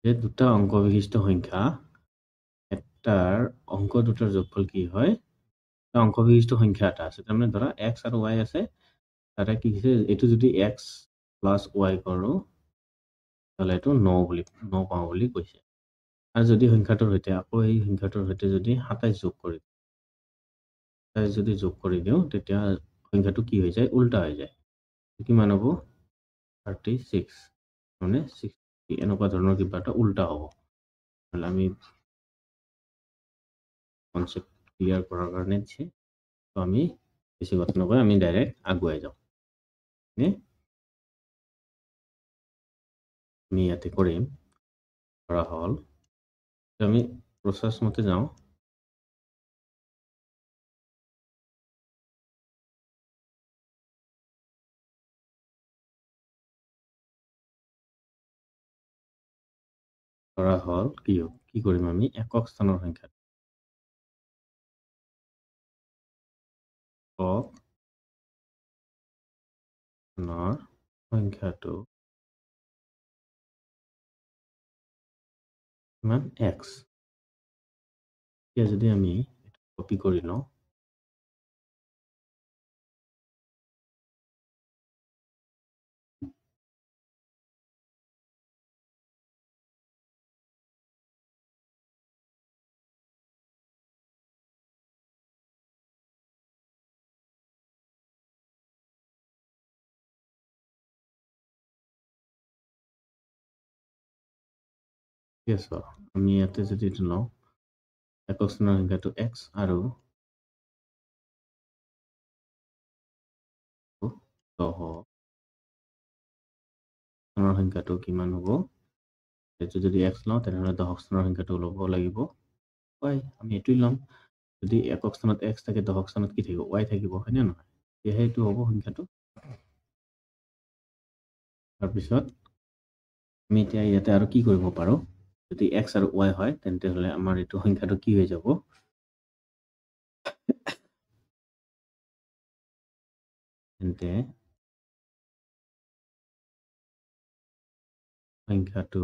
যে দুটা অংক বিশিষ্ট সংখ্যা এটাৰ অংক দুটাৰ যোগফল কি হয়? অংক বিশিষ্ট সংখ্যা এটা আছে। তাৰমানে ধৰা x আৰু y আছে। তাতে কি হৈছে এইটো যদি x প্লাস y কৰোঁ তাহলে এইটো 9 পাওঁ বুলি কৈছে। আৰু যদি সংখ্যাটোৰ সৈতে আকৌ এই সংখ্যাটোৰ সৈতে যদি 27 যোগ কৰি 27 যদি যোগ কৰি দিওঁ তেতিয়া সংখ্যাটো কি হৈ যায় উল্টা হৈ যায়। কিমান হ'ব 36 মানে 60 এনেকুৱা ধৰণৰ কিবা এটা উল্টা হ'ব। তাহলে আমি কনসেপ্ট ক্লিয়াৰ কৰাৰ কাৰণে দিছি। তো আমি বেশি কথা নকয় আমি ডাইৰেক্ট আগুৱাই যাওঁ। আমি ইয়াতে কৰিম ধৰা হ'ল আমি প্ৰচেছ মতে যাওঁ। ধৰা হ'ল কি কৰিম আমি একক স্থানৰ সংখ্যা একক স্থানৰ সংখ্যাটো কিমান x। এতিয়া যদি আমি কপি কৰি লওঁ ঠিক আছে আমি ইয়াতে যদি এইটো লওঁ একক স্থানৰ সংখ্যাটো x আৰু 10 স্থানৰ সংখ্যাটো কিমান হ'ব? এইটো যদি x লওঁ তেনেহ'লে 10 স্থানৰ সংখ্যাটো ল'ব লাগিব y। আমি এইটোই ল'ম। যদি একক স্থানত x থাকে 10 স্থানত কি থাকিব y থাকিব হয়নে নহয়? তেতিয়াহে এইটো হ'ব সংখ্যাটো। তাৰপিছত আমি এতিয়া ইয়াতে আৰু কি কৰিব পাৰোঁ? যদি x আৰু y হয় তেন্তে হলে আমাৰ এইটো সংখ্যাটো কি হৈ যাব? তেন্তে সংখ্যাটো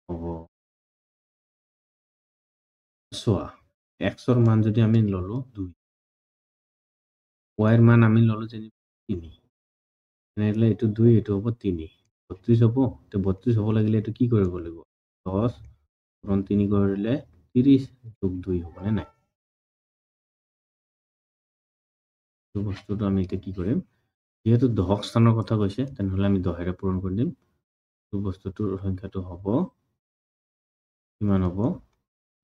হ'ব চোৱা x ৰ মান যদি আমি ললো 2 y ৰ মান আমি ললো যে 3 তেনেহলে এইটো 2 এইটো হ'ব 3 32 হ'ব। তো 32 হ'ব লাগিলে এইটো কি কৰিব লাগিব 10 পূৰণ 3 কৰিলে 30 যোগ 2 হ'ব নে নাই? এই বস্তুটো আমি এতিয়া কি কৰিম যেহেতু 10 স্থানৰ কথা কৈছে তেনেহলে আমি 10 ৰে পূৰণ কৰি দিম। এই বস্তুটোৰ সংখ্যাটো হ'ব কিমান হ'ব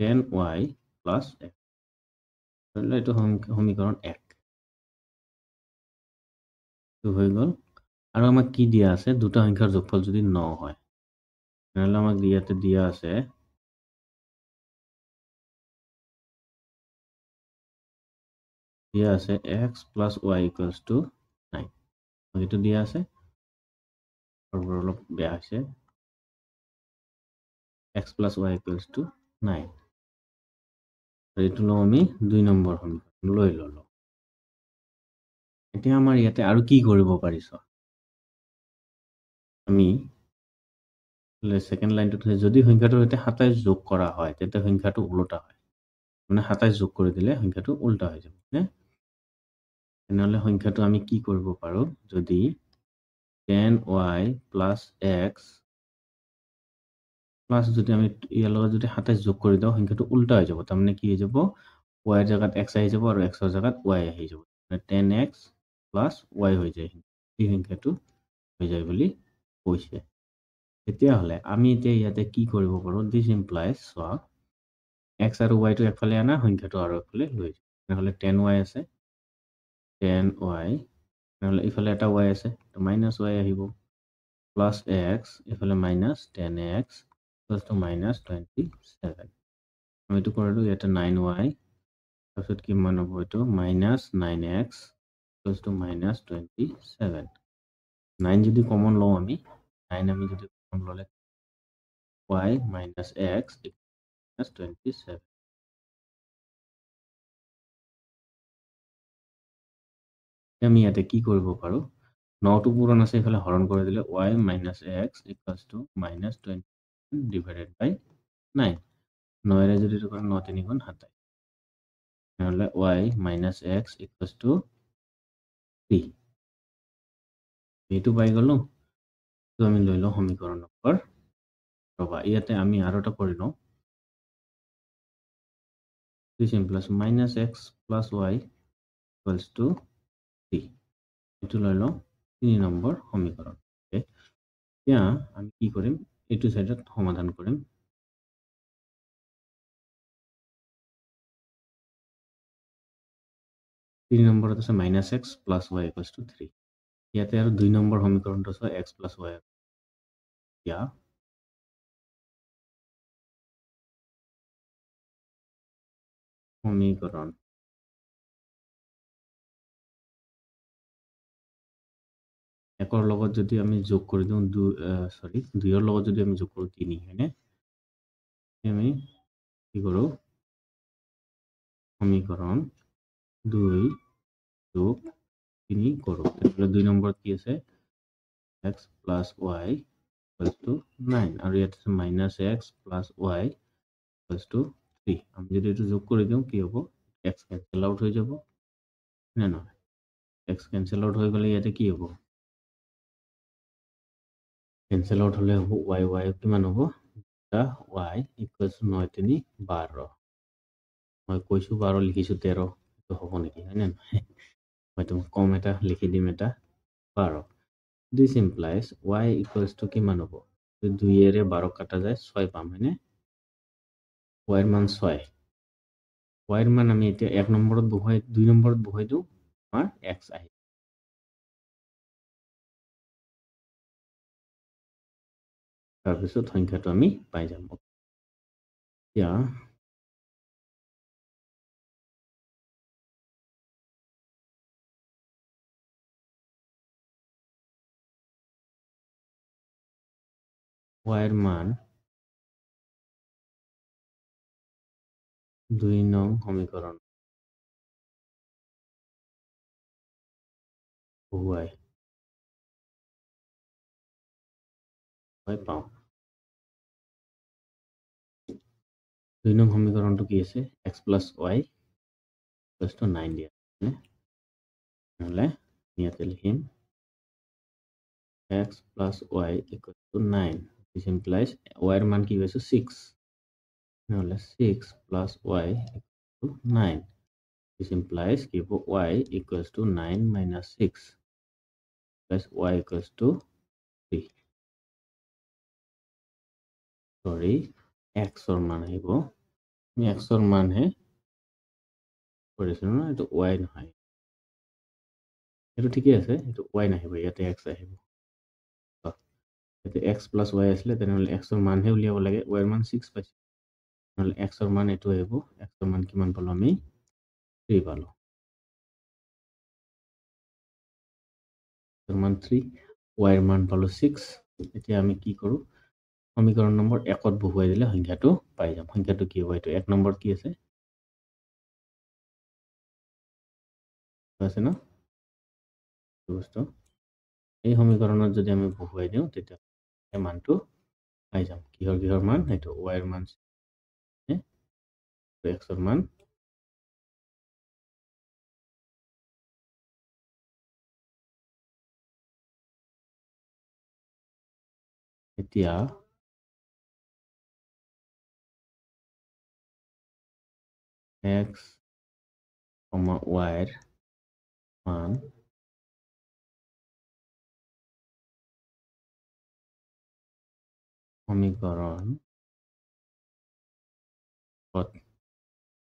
10y প্লাস x। তাহলে এইটো সমীকৰণ 1 তো হৈ গ'ল। আৰু আমাক কি দিয়া আছে দুটা সংখ্যাৰ যোগফল যদি 9 হয় তেনেহলে আমাক ইয়াতে দিয়া আছে x plus y equals to 9 এইটো দিয়া আছে অলপ বেয়া হৈছে x plus y equals to 9 এইটো লওঁ আমি 2 নম্বৰ সমীকৰণ লৈ ললো। এতিয়া আমাৰ ইয়াতে আৰু কি কৰিব পাৰিছো আমি সেকেন্ড লাইনটোত যদি সংখ্যাটোৰ সৈতে 27 যোগ কৰা হয় তেতিয়া সংখ্যাটো উল্টা হয়। মানে 27 যোগ কৰি দিলে সংখ্যাটো উল্টা হৈ যাব নে? তেনেহলে সংখ্যাটো আমি কি কৰিব পাৰো যদি 10y plus x প্লাস যদি আমি ইয়াৰ লগত যদি 27 যোগ কৰি দিওঁ সংখ্যাটো উল্টা হৈ যাব। তাৰমানে কি হৈ যাব y ৰ জায়গাত x আহি যাব আৰু x ৰ জায়গাত y আহি যাব। 10x plus y হৈ যায়। এই সংখ্যাটো হৈ যায় বুলি কৈছে। তেতিয়াহ'লে আমি এতিয়া ইয়াতে কি কৰিব পাৰো দিস ইমপ্লাইজ চোৱা x আৰু y টো একফালে আনা সংখ্যাটো আৰু একফালে লৈ যাওঁ। তেনেহ'লে 10y আছে 10y নহ'লে ইফালে এটা y আছে তো মাইনাস y আহিব প্লাস x ইফালে minus 10x equals to minus 27 আমি এইটো কৰিলো ইয়াতে 9y তাৰপিছত কিমান হ'ব এইটো minus 9x equals to minus 27 9 যদি কমন লওঁ আমি 9 আমি যদি কমন ললে y minus x minus 27 আমি ইয়াতে কি কৰিব পাৰো 9টো পূৰণ আছে এইফালে হৰণ কৰি দিলে y minus x equals to minus 20 divided by 9 9ৰে যদি এইটো কৰে 9 3 গুণ 27 নহ'লে y minus x equals to 3 এইটো পাই গ'লো তো আমি লৈ লওঁ সমীকৰণ নম্বৰ ৰবা ইয়াতে আমি আৰু এটা কৰি লওঁ 3 plus minus x plus y equals to 3 এইটো লৈ লওঁ 3 নম্বৰ সমীকৰণ এতিয়া আমি কি কৰিম এইটো সাইডত সমাধান কৰিম 3 নম্বৰত আছে minus x plus y equals to 3 ইয়াতে আৰু 2 নম্বৰ সমীকৰণটো আছে x প্লাছ y এতিয়া সমীকৰণ একৰ লগত যদি আমি যোগ কৰি দিওঁ 2ৰ লগত যদি আমি যোগ কৰোঁ 3 হয়নে আমি কি কৰোঁ সমীকৰণ 2 যোগ 3 কৰোঁ তেতিয়াহ'লে 2 নম্বৰত কি আছে x plus y equals to 9 আৰু ইয়াত আছে minus x plus y equals to 3 আমি যদি এইটো যোগ কৰি দিওঁ কি হ'ব x কেনচেল আউট হৈ যাব নে নহয় x কেনচেল আউট হৈ গ'লে ইয়াতে কি হ'ব কেনসেল আউট হলে হ'ব y কিমান হ'ব y ইকুৱেলছ 9 3 12 মই কৈছোঁ 12 লিখিছোঁ 13 এইটো হ'ব নেকি হয় নে নহয় মই তোমাক কম এটা লিখি দিম এটা 12 দিছ ইমপ্লাইজ y ইকুৱেলছ টু কিমান হ'ব 2 এৰে 12 কাটা যায় 6 পাম হয়নে y এৰ মান 6 y এৰ মান আমি এতিয়া 1 নম্বৰত বহুৱাই 2 নম্বৰত বহুৱাই দিওঁ আমাৰ x আহে তাৰপিছত সংখ্যাটো আমি পাই যাম এতিয়া y এৰ মান 2 নং সমীকৰণ বহুৱাই পাওঁ 2 নং সমীকৰণটো কি আছে x plus y equals to 9 দিয়া নহ'লে ইয়াতে লিখিম x plus y equals to 9 which implies y এর মান কি পাইছো 6 নহ'লে 6 plus y equals to 9 which implies কি হ'ব y equals to 9 minus 6 plus y equals to 3 sorry x ৰ মান আহিব আমি x ৰ মানহে কৰিছিলোঁ ন এইটো y নহয় এইটো ঠিকে আছে এইটো y নাহিব ইয়াতে x আহিব ইয়াতে x plus y আছিলে তেনেহ'লে x ৰ মানহে উলিয়াব লাগে y ৰ মান 6 পাইছোঁ নহ'লে x ৰ মান এইটো আহিব x ৰ মান কিমান পালোঁ আমি 3 পালোঁ x ৰ মান 3 y ৰ মান পালোঁ 6 এতিয়া আমি কি কৰোঁ সমীকৰণ নম্বৰ 1ত বহুৱাই দিলে সংখ্যাটো পাই যাম সংখ্যাটো কি হ'ব এইটো 1 নম্বৰত কি আছে আছে ন বস্তু এই সমীকৰণত যদি আমি বহুৱাই দিওঁ তেতিয়া এই মানটো পাই যাম কিহৰ মান এইটো y ৰ মান x ৰ মান এতিয়া x, y ৰ মান সমীকৰণ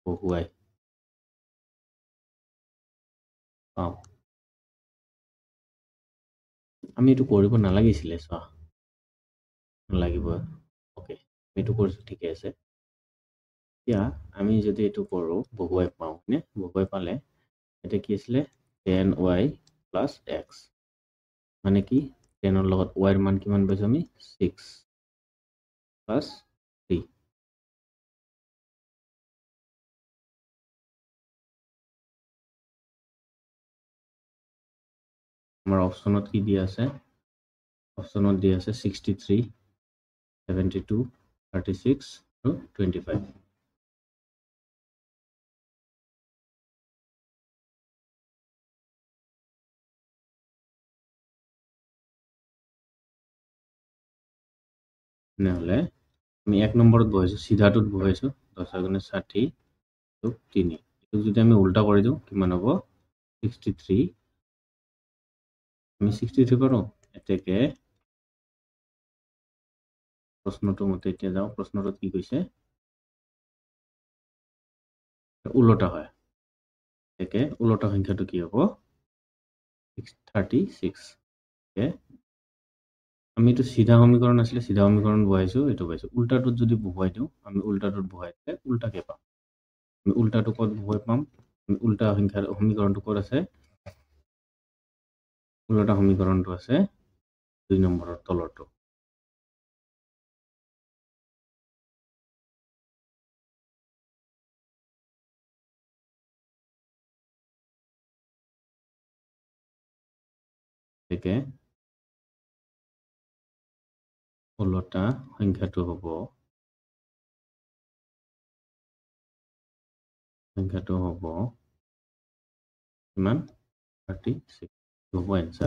বহুৱাই পাওঁ আমি এইটো কৰিব নালাগিছিলে চোৱা নালাগিব ওকে এইটো কৰিছোঁ ঠিকে আছে এতিয়া আমি যদি এইটো কৰোঁ বহুৱাই পাওঁ নে বহুৱাই পালে এটা কি আছিলে 10y plus x মানে কি 10ৰ লগত y ৰ মান কিমান পাইছোঁ আমি 6 plus 3 আমাৰ অপশ্যনত কি দিয়া আছে? অপশ্যনত দিয়া আছে 63, 72, 36 আৰু 25। তেনেহ'লে আমি 1 নম্বৰত বহাইছোঁ, চিধাটোত বহাইছোঁ 10 × 60 + 3। এইটোক যদি আমি উল্টা কৰি দিওঁ কিমান হ'ব? 63। আমি 63 পাৰোঁ। এতেকে প্ৰশ্নটো মতে এতিয়া যাওঁ। প্ৰশ্নটোত কি কৈছে? ওলোটা হয়। এতেকে ওলোটা সংখ্যাটো কি হ'ব? 36। আমি এইটো চিধা সমীকৰণ আছিলে, চিধা সমীকৰণ বহাইছোঁ, এইটো পাইছোঁ। উল্টাটোত যদি বহুৱাই দিওঁ, আমি উল্টাটোত বহুৱাই দিলে উল্টাকে পাম। আমি উল্টাটো ক'ত বহুৱাই পাম? উল্টা সংখ্যাৰ সমীকৰণটো ক'ত আছে? উল্টা সমীকৰণটো আছে 2 নম্বৰৰ তলৰটো। গতিকে ওলোটা সংখ্যাটো হ'ব কিমান? 36 হ'ব এনসাৰ।